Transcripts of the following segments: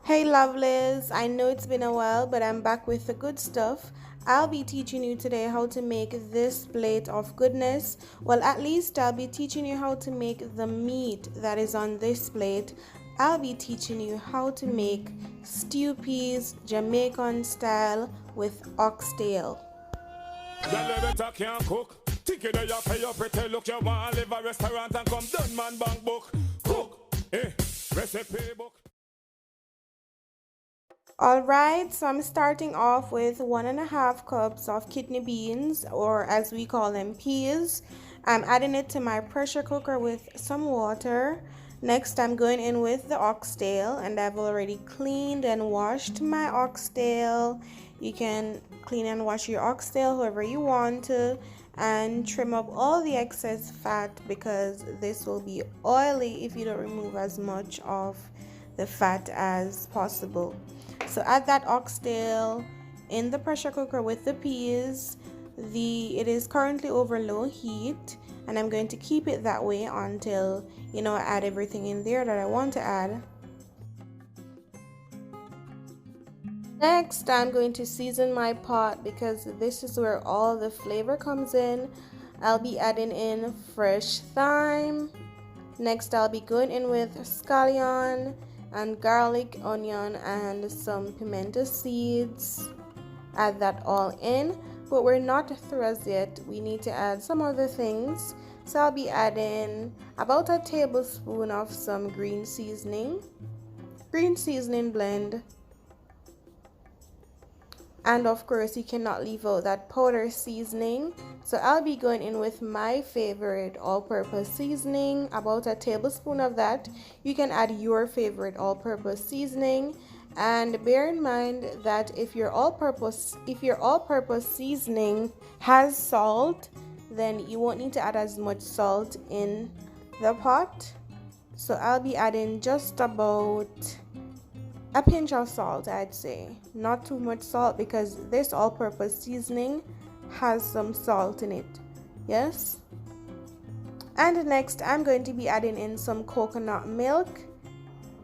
Hey lovelies, I know it's been a while, but I'm back with the good stuff. I'll be teaching you today how to make this plate of goodness. Well, at least I'll be teaching you how to make the meat that is on this plate. I'll be teaching you how to make stew peas Jamaican style with oxtail. Girl, you better can't cook. Think you know you pay your pretty look. You want to live a restaurant and come done man bank book. Cook, recipe book. Alright, so I'm starting off with 1.5 cups of kidney beans, or as we call them, peas. I'm adding it to my pressure cooker with some water. Next, I'm going in with the oxtail, and I've already cleaned and washed my oxtail. You can clean and wash your oxtail however you want to, and trim up all the excess fat because this will be oily if you don't remove as much of the fat as possible. So add that oxtail in the pressure cooker with the peas. It is currently over low heat, and I'm going to keep it that way until I add everything in there that I want to add. Next, I'm going to season my pot because this is where all the flavor comes in. I'll be adding in fresh thyme. Next, I'll be going in with scallion and garlic, onion, and some pimento seeds. Add that all in, but we're not through as yet. We need to add some other things. So I'll be adding about a tablespoon of some green seasoning blend. And of course, you cannot leave out that powder seasoning. So I'll be going in with my favorite all-purpose seasoning, about a tablespoon of that. You can add your favorite all-purpose seasoning, and bear in mind that if your all-purpose seasoning has salt, then you won't need to add as much salt in the pot. So I'll be adding just about a pinch of salt, I'd say. Not too much salt because this all-purpose seasoning has some salt in it. Yes? And next, I'm going to be adding in some coconut milk.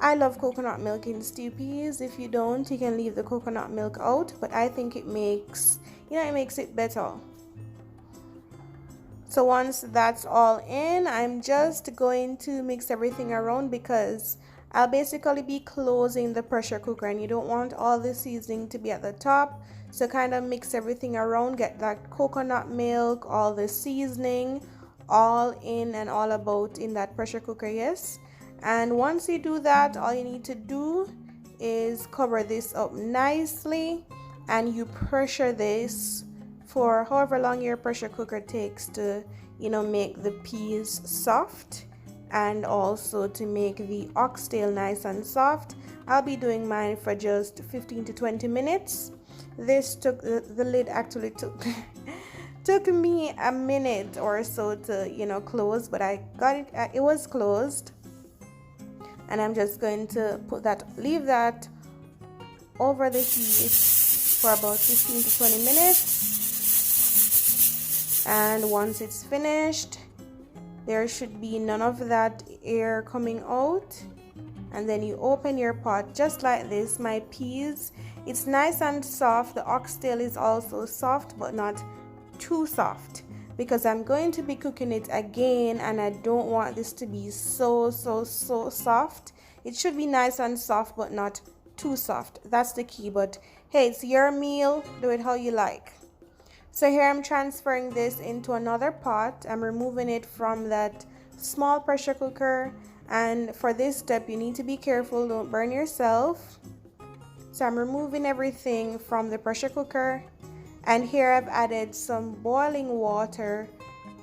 I love coconut milk in stew peas. If you don't, you can leave the coconut milk out, but I think it makes it better. So once that's all in, I'm just going to mix everything around because I'll basically be closing the pressure cooker, and you don't want all the seasoning to be at the top. So kind of mix everything around, get that coconut milk, all the seasoning, all in and all about in that pressure cooker, yes? And once you do that, all you need to do is cover this up nicely, and you pressure this for however long your pressure cooker takes to, make the peas soft, and also to make the oxtail nice and soft. I'll be doing mine for just 15 to 20 minutes. This took the lid actually took took me a minute or so to close, but I got it. It was closed, and I'm just going to leave that over the heat for about 15 to 20 minutes. And once it's finished, there should be none of that air coming out, and then you open your pot just like this. My peas, it's nice and soft. The oxtail is also soft, but not too soft, because I'm going to be cooking it again, and I don't want this to be so soft. It should be nice and soft, but not too soft. That's the key. But hey, it's your meal, do it how you like. So here I'm transferring this into another pot. I'm removing it from that small pressure cooker, and for this step you need to be careful, don't burn yourself. So I'm removing everything from the pressure cooker, and here I've added some boiling water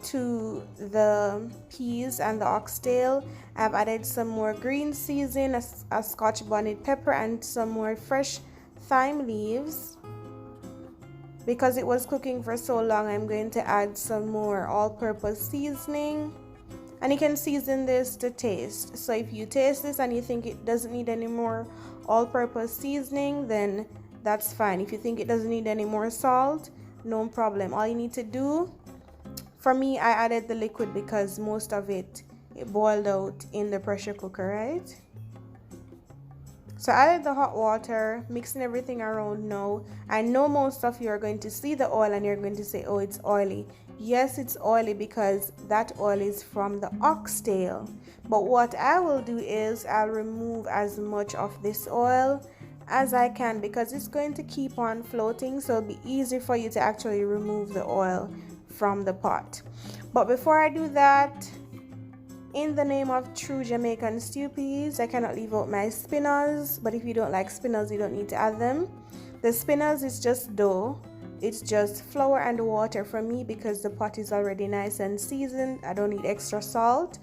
to the peas and the oxtail. I've added some more green seasoning, a Scotch bonnet pepper, and some more fresh thyme leaves. Because it was cooking for so long, I'm going to add some more all-purpose seasoning, and you can season this to taste. So if you taste this and you think it doesn't need any more all-purpose seasoning, then that's fine. If you think it doesn't need any more salt, no problem. All you need to do, for me, I added the liquid because most of it boiled out in the pressure cooker, right? So I added the hot water, mixing everything around now. I know most of you are going to see the oil and you're going to say, oh, it's oily. Yes, it's oily because that oil is from the oxtail. But what I will do is I'll remove as much of this oil as I can because it's going to keep on floating, so it'll be easy for you to actually remove the oil from the pot. But before I do that, in the name of true Jamaican stew peas, I cannot leave out my spinners, but if you don't like spinners, you don't need to add them. The spinners is just dough. It's just flour and water for me because the pot is already nice and seasoned. I don't need extra salt.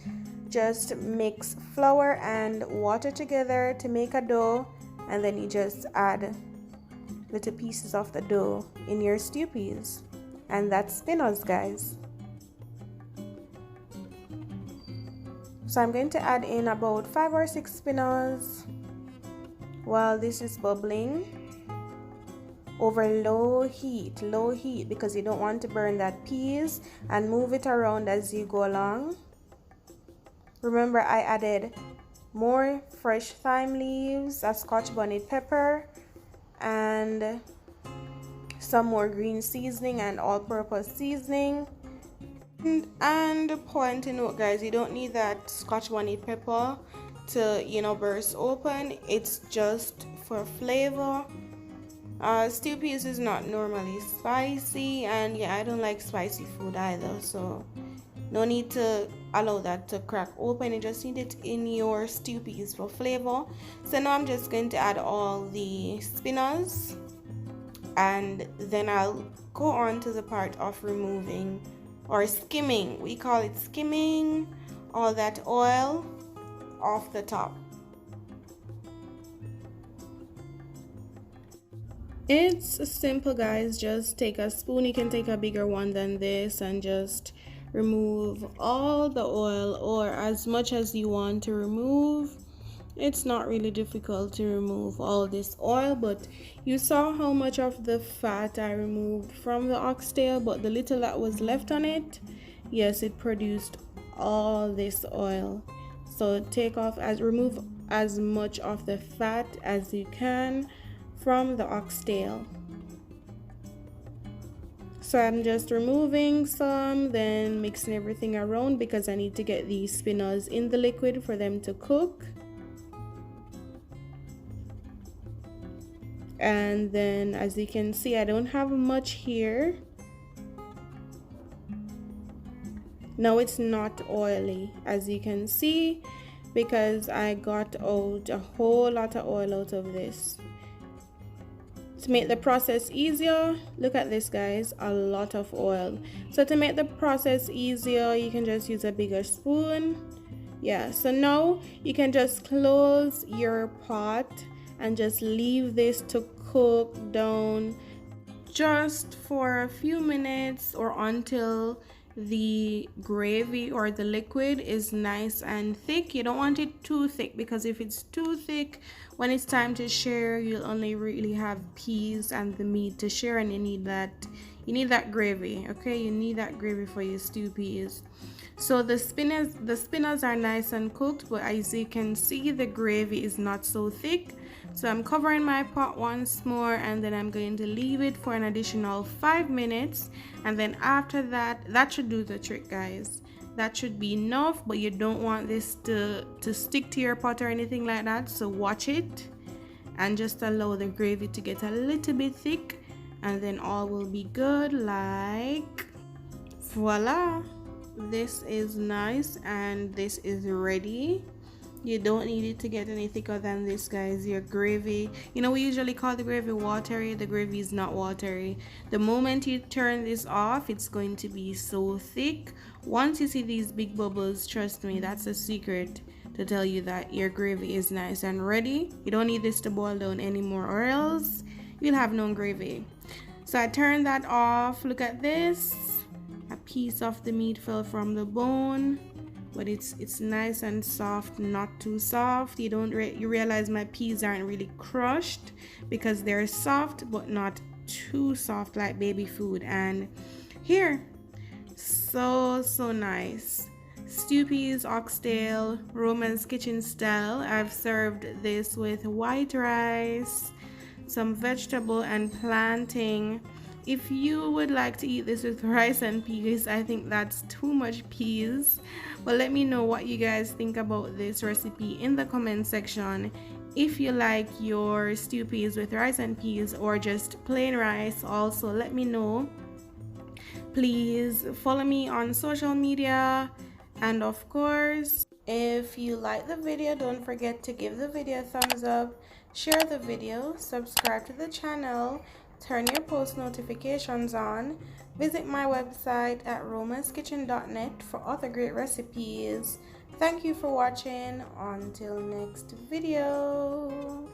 Just mix flour and water together to make a dough, and then you just add little pieces of the dough in your stew peas. And that's spinners, guys. So I'm going to add in about 5 or 6 spinners while this is bubbling over low heat because you don't want to burn that peas, and move it around as you go along. Remember, I added more fresh thyme leaves, a Scotch bonnet pepper, and some more green seasoning and all-purpose seasoning. And point to note, guys, you don't need that Scotch bonnet pepper to burst open. It's just for flavor. Stew peas is not normally spicy, and yeah, I don't like spicy food either, so no need to allow that to crack open. You just need it in your stew peas for flavor. So now I'm just going to add all the spinners, and then I'll go on to the part of removing or skimming. We call it skimming all that oil off the top. It's simple, guys. Just take a spoon. You can take a bigger one than this and just remove all the oil, or as much as you want to remove. It's not really difficult to remove all this oil, but you saw how much of the fat I removed from the oxtail, but the little that was left on it, yes, it produced all this oil. So remove as much of the fat as you can from the oxtail. So I'm just removing some, then mixing everything around because I need to get these spinners in the liquid for them to cook. And then, as you can see, I don't have much here. Now it's not oily, as you can see, because I got out a whole lot of oil out of this. To make the process easier, look at this, guys, a lot of oil. So to make the process easier, you can just use a bigger spoon. Yeah, so now you can just close your pot and just leave this to cook down just for a few minutes, or until the gravy or the liquid is nice and thick. You don't want it too thick, because if it's too thick, when it's time to share, you'll only really have peas and the meat to share, and you need that gravy. Okay, you need that gravy for your stew peas. So the spinners are nice and cooked, but as you can see, the gravy is not so thick. So I'm covering my pot once more, and then I'm going to leave it for an additional 5 minutes, and then after that should do the trick, guys. That should be enough, but you don't want this to stick to your pot or anything like that. So watch it and just allow the gravy to get a little bit thick, and then all will be good. Like voila, this is nice and this is ready. You don't need it to get any thicker than this, guys. Your gravy, we usually call the gravy watery. The gravy is not watery. The moment you turn this off, it's going to be so thick. Once you see these big bubbles, trust me, that's a secret to tell you that your gravy is nice and ready. You don't need this to boil down anymore, or else you'll have no gravy. So I turned that off. Look at this. A piece of the meat fell from the bone, but it's nice and soft, not too soft. You realize my peas aren't really crushed because they're soft but not too soft like baby food. And here, so nice. stew peas, oxtail, Roman's kitchen style. I've served this with white rice, some vegetable and plantain. If you would like to eat this with rice and peas, I think that's too much peas. But let me know what you guys think about this recipe in the comment section. If you like your stew peas with rice and peas or just plain rice, also let me know. Please follow me on social media, and of course, if you like the video, don't forget to give the video a thumbs up, share the video, subscribe to the channel, turn your post notifications on, visit my website at roma'skitchen.net for other great recipes. Thank you for watching. Until next video.